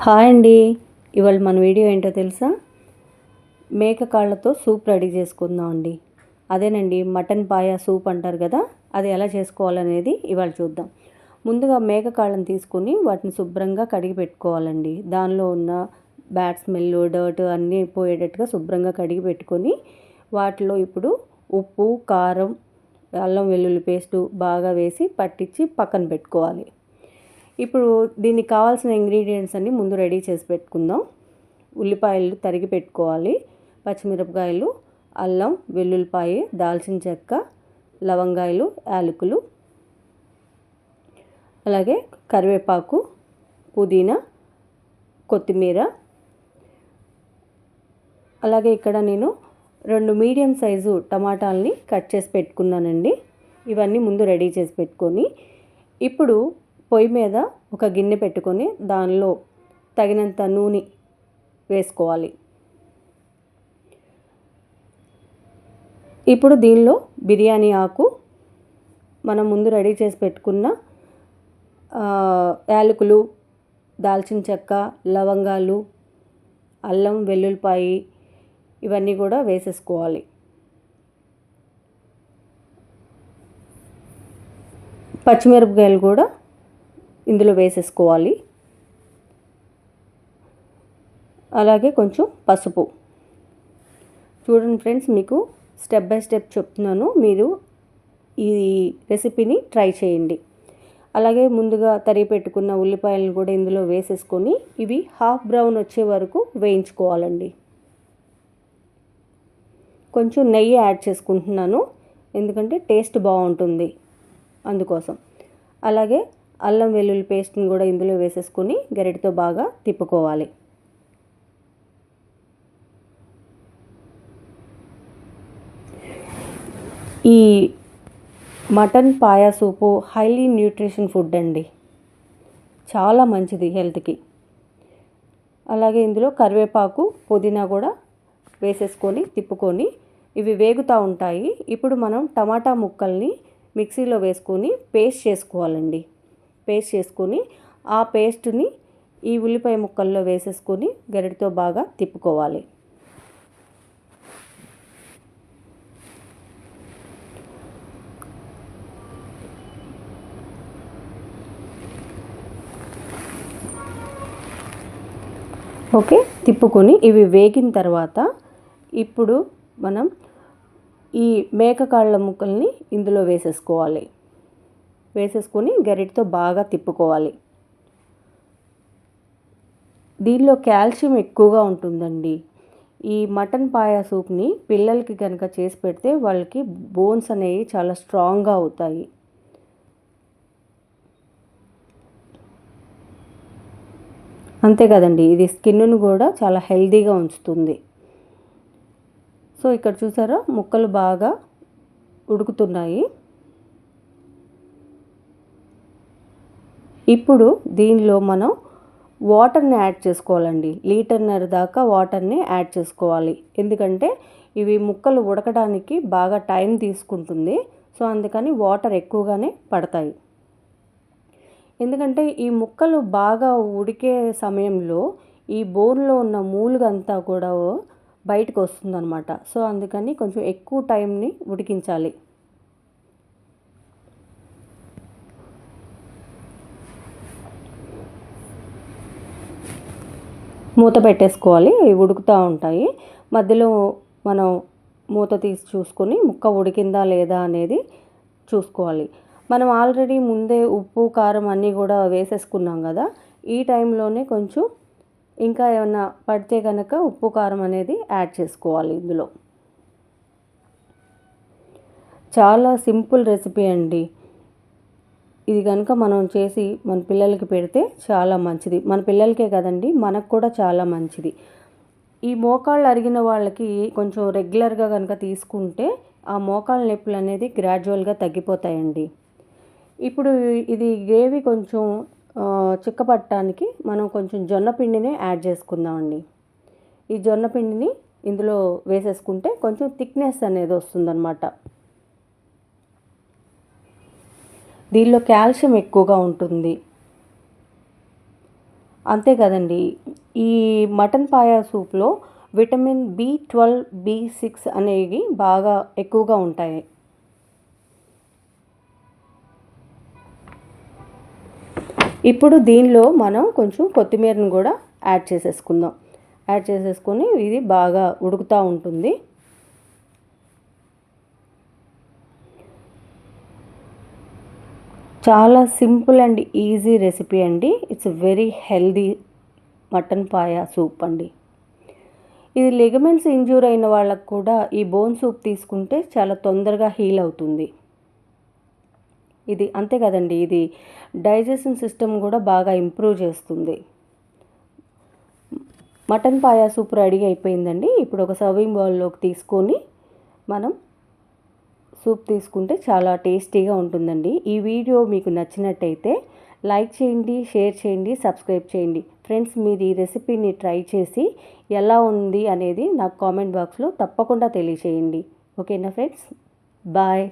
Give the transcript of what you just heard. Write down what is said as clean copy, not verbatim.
Hi అండి. ఇవాళ మన వీడియో ఏంటో తెలుసా? మేక కాళ్ళతో సూప్ రెడీ చేసుకుందాం అండి. అదేనండి, మటన్ పాయ సూప్ అంటారు కదా, అది ఎలా చేసుకోవాలనేది ఇవాళ చూద్దాం. ముందుగా మేక కాళ్ళని తీసుకుని వాటిని శుభ్రంగా కడిగి పెట్టుకోవాలండి. దానిలో ఉన్న బ్యాడ్ స్మెల్, డర్ట్ అన్నీ పోయేటట్టుగా శుభ్రంగా కడిగి పెట్టుకొని వాటిలో ఇప్పుడు ఉప్పు, కారం, అల్లం వెల్లుల్లి పేస్టు బాగా వేసి పట్టించి పక్కన పెట్టుకోవాలి. ఇప్పుడు దీనికి కావాల్సిన ఇంగ్రీడియంట్స్ అన్నీ ముందు రెడీ చేసి పెట్టుకుందాం. ఉల్లిపాయలు తరిగి పెట్టుకోవాలి, పచ్చిమిరపకాయలు, అల్లం వెల్లుల్లిపాయ, దాల్చిన చెక్క, లవంగాయలు, యాలకులు, అలాగే కరివేపాకు, పుదీనా, కొత్తిమీర. అలాగే ఇక్కడ నేను 2 మీడియం సైజు టమాటాలని కట్ చేసి పెట్టుకున్నానండి. ఇవన్నీ ముందు రెడీ చేసి పెట్టుకొని ఇప్పుడు పొయ్యి మీద ఒక గిన్నె పెట్టుకొని దానిలో తగినంత నూనె వేసుకోవాలి. ఇప్పుడు దీనిలో బిర్యానీ ఆకు, మనం ముందు రెడీ చేసి పెట్టుకున్న యాలకులు, దాల్చిన చెక్క, లవంగాలు, అల్లం వెల్లుల్లిపాయ ఇవన్నీ కూడా వేసేసుకోవాలి. పచ్చిమిరపకాయలు కూడా ఇందులో వేసేసుకోవాలి. అలాగే కొంచెం పసుపు. చూడండి ఫ్రెండ్స్, మీకు స్టెప్ బై స్టెప్ చెప్తున్నాను, మీరు ఈ రెసిపీని ట్రై చేయండి. అలాగే ముందుగా తరిగి పెట్టుకున్న ఉల్లిపాయలను కూడా ఇందులో వేసేసుకొని ఇవి హాఫ్ బ్రౌన్ వచ్చే వరకు వేయించుకోవాలండి. కొంచెం నెయ్యి యాడ్ చేసుకుంటున్నాను, ఎందుకంటే టేస్ట్ బాగుంటుంది అందుకోసం. అలాగే అల్లం వెల్లుల్లి పేస్ట్ని కూడా ఇందులో వేసేసుకొని గరిటెతో బాగా తిప్పుకోవాలి. ఈ మటన్ పాయా సూపు హైలీ న్యూట్రిషన్ ఫుడ్ అండి, చాలా మంచిది హెల్త్కి. అలాగే ఇందులో కరివేపాకు, పుదీనా కూడా వేసేసుకొని తిప్పుకొని ఇవి వేగుతూ ఉంటాయి. ఇప్పుడు మనం టమాటా ముక్కల్ని మిక్సీలో వేసుకొని పేస్ట్ చేసుకోవాలండి. పేస్ట్ చేసుకొని ఆ పేస్ట్ని ఈ ఉల్లిపాయ ముక్కల్లో వేసేసుకొని గరిటెతో బాగా తిప్పుకోవాలి. ఓకే, తిప్పుకొని ఇవి వేగిన తర్వాత ఇప్పుడు మనం ఈ మేకకాళ్ళ ముక్కల్ని ఇందులో వేసేసుకోవాలి. వేసేసుకొని గరిటెతో బాగా తిప్పుకోవాలి. దీనిలో కాల్షియం ఎక్కువగా ఉంటుందండి. ఈ మటన్ పాయా సూప్ని పిల్లలకి కనుక చేసి పెడితే వాళ్ళకి బోన్స్ అనేవి చాలా స్ట్రాంగ్గా అవుతాయి. అంతే కదండి, ఇది స్కిన్ను కూడా చాలా హెల్తీగా ఉంచుతుంది. సో ఇక్కడ చూసారా, ముక్కలు బాగా ఉడుకుతున్నాయి. ఇప్పుడు దీనిలో మనం వాటర్ని యాడ్ చేసుకోవాలండి. 1.5 లీటర్ దాకా వాటర్ని యాడ్ చేసుకోవాలి. ఎందుకంటే ఇవి ముక్కలు ఉడకడానికి బాగా టైం తీసుకుంటుంది. సో అందుకని వాటర్ ఎక్కువగానే పడతాయి. ఎందుకంటే ఈ ముక్కలు బాగా ఉడికే సమయంలో ఈ బోన్లో ఉన్న మూలుగంతా కూడా బయటకు వస్తుందన్నమాట. సో అందుకని కొంచెం ఎక్కువ టైంని ఉడికించాలి. మూత పెట్టేసుకోవాలి, ఇవి ఉడుకుతూ ఉంటాయి. మధ్యలో మనం మూత తీసి చూసుకొని ముక్క ఉడికిందా లేదా అనేది చూసుకోవాలి. మనం ఆల్రెడీ ముందే ఉప్పు, కారం అన్నీ కూడా వేసేసుకున్నాం కదా, ఈ టైంలోనే కొంచెం ఇంకా ఏమన్నా పడితే కనుక ఉప్పు, కారం అనేది యాడ్ చేసుకోవాలి ఇందులో. చాలా సింపుల్ రెసిపీ అండి. ఇది కనుక మనం చేసి మన పిల్లలకి పెడితే చాలా మంచిది. మన పిల్లలకే కదండి, మనకు కూడా చాలా మంచిది. ఈ మోకాళ్ళు అరిగిన వాళ్ళకి కొంచెం రెగ్యులర్గా కనుక తీసుకుంటే ఆ మోకాళ్ళ నొప్పులు అనేది గ్రాడ్యువల్గా తగ్గిపోతాయండి. ఇప్పుడు ఇది గ్రేవీ కొంచెం చిక్కపట్టడానికి మనం కొంచెం జొన్న పిండినే యాడ్ చేసుకుందామండి. ఈ జొన్న పిండిని ఇందులో వేసేసుకుంటే కొంచెం థిక్నెస్ అనేది వస్తుందన్నమాట. దీనిలో కాల్షియం ఎక్కువగా ఉంటుంది. అంతే కదండి, ఈ mutton paya సూప్లో vitamin B12 B6 అనేవి బాగా ఎక్కువగా ఉంటాయి. ఇప్పుడు దీనిలో మనం కొంచెం కొత్తిమీరను కూడా యాడ్ చేసేసుకుందాం. యాడ్ చేసేసుకొని ఇది బాగా ఉడుకుతూ ఉంటుంది. చాలా సింపుల్ అండ్ ఈజీ రెసిపీ అండి. It's very healthy mutton paya soup అండి. ఇది లిగమెంట్స్ ఇంజ్యూర్ అయిన వాళ్ళకు కూడా ఈ బోన్ సూప్ తీసుకుంటే చాలా తొందరగా హీల్ అవుతుంది. ఇది అంతే కదండి, ఇది డైజెషన్ సిస్టమ్ కూడా బాగా ఇంప్రూవ్ చేస్తుంది. మటన్ పాయా సూప్ రెడీ అయిపోయిందండి. ఇప్పుడు ఒక సర్వింగ్ బౌల్లోకి తీసుకొని మనం సూప్ తీసుకుంటే చాలా టేస్టీగా ఉంటుందండి. ఈ వీడియో మీకు నచ్చినట్టయితే లైక్ చేయండి, షేర్ చేయండి, సబ్స్క్రైబ్ చేయండి. ఫ్రెండ్స్, మీరు ఈ రెసిపీని ట్రై చేసి ఎలా ఉంది అనేది నాకు కామెంట్ బాక్స్లో తప్పకుండా తెలియచేయండి. ఓకేనా ఫ్రెండ్స్, బాయ్.